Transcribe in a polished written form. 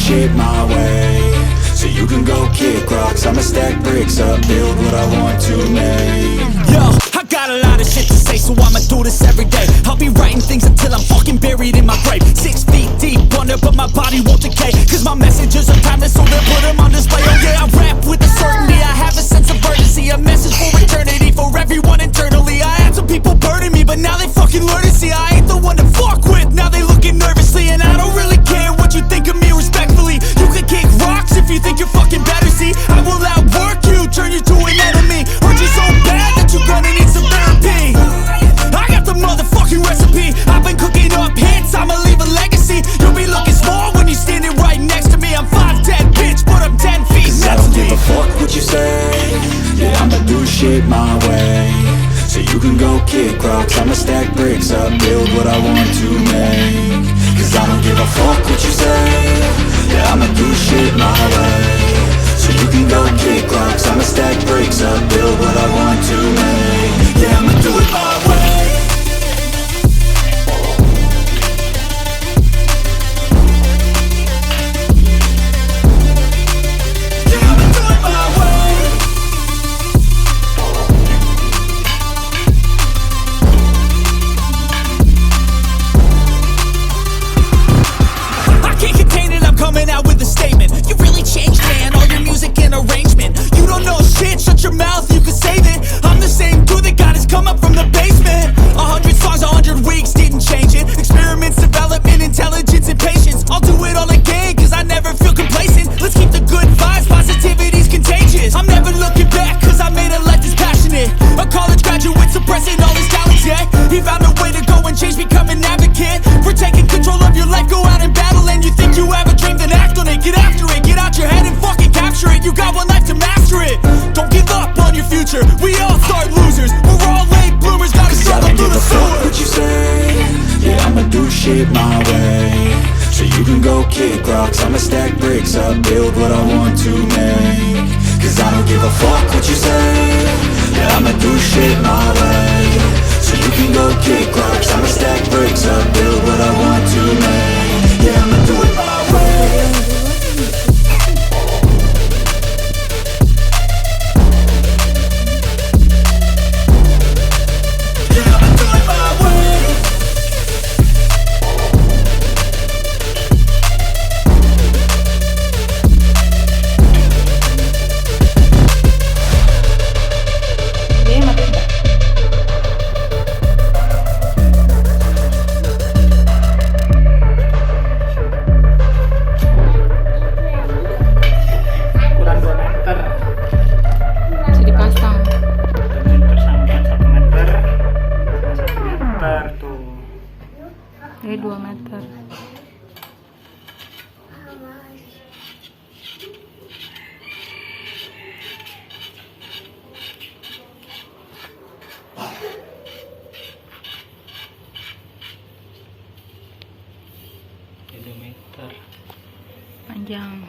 shit my way, so you can go kick rocks. I'ma stack bricks up, build what I want to make. Yo, I got a lot of shit to say, so I'ma do this every day. I'll be writing things until I'm fucking buried in my grave. 6 feet deep under, but my body won't decay, cause my messages are timeless, so they'll put them on display. Oh yeah, I rap with a certainty, I have a sense of urgency, a message for eternity, for everyone internally. I had some people burning me, but now they fucking learn to see I ain't the one to fuck with. Now they looking nervously, and I don't really care what you think of me, respectfully. You can kick rocks if you think you're fucking better, see I will outwork you, turn you to an enemy. Hurt you so bad that you're gonna need some therapy. I got the motherfucking recipe, I've been cooking up hits, I'ma leave a legacy. You'll be looking small when you're standing right next to me. I'm 5'10", bitch, but I'm 10 feet I don't give a fuck what you say, yeah, I'ma do shit my way, so you can go kick rocks. I'ma stack bricks up, build what I want to make. Cause I don't give a fuck what you say, yeah, I'ma do shit my way, so you can go kick rocks. I'ma stack bricks up, build what I want to make. Yeah, I'ma do it my way. Coming out with a statement. You really changed, man, all your music and arrangement. You don't know shit, shut your mouth, you can save it. I'm the same dude that got his come up from the basement. 100 songs, 100 weeks, didn't change it. Experiments, development, intelligence, and patience. I'll do it all again, cause I never feel complacent. Let's keep the good vibes, positivity's contagious. I'm never looking back, cause I made a life that's passionate. A college graduate suppressing all his talents, yeah. He found a way to go and change, become an advocate. For taking control of your life, go out and battle. And you think you have a dream, then act on it. Get after it, get out your head and fucking capture it. You got one life to master it. Don't give up on your future, we all start losers. We're all late bloomers, gotta struggle through the sewer. What you say, yeah, I'ma do shit my way, so you can go kick rocks. I'ma stack bricks up, build what I want to make. Cause I don't give a fuck what you say, yeah, I'ma do shit my way, so you can go kick rocks. I'ma stack bricks up, build what I want to make. Yeah, I'ma do it my way. Ini 2 meter. Ini 2 meter Panjang.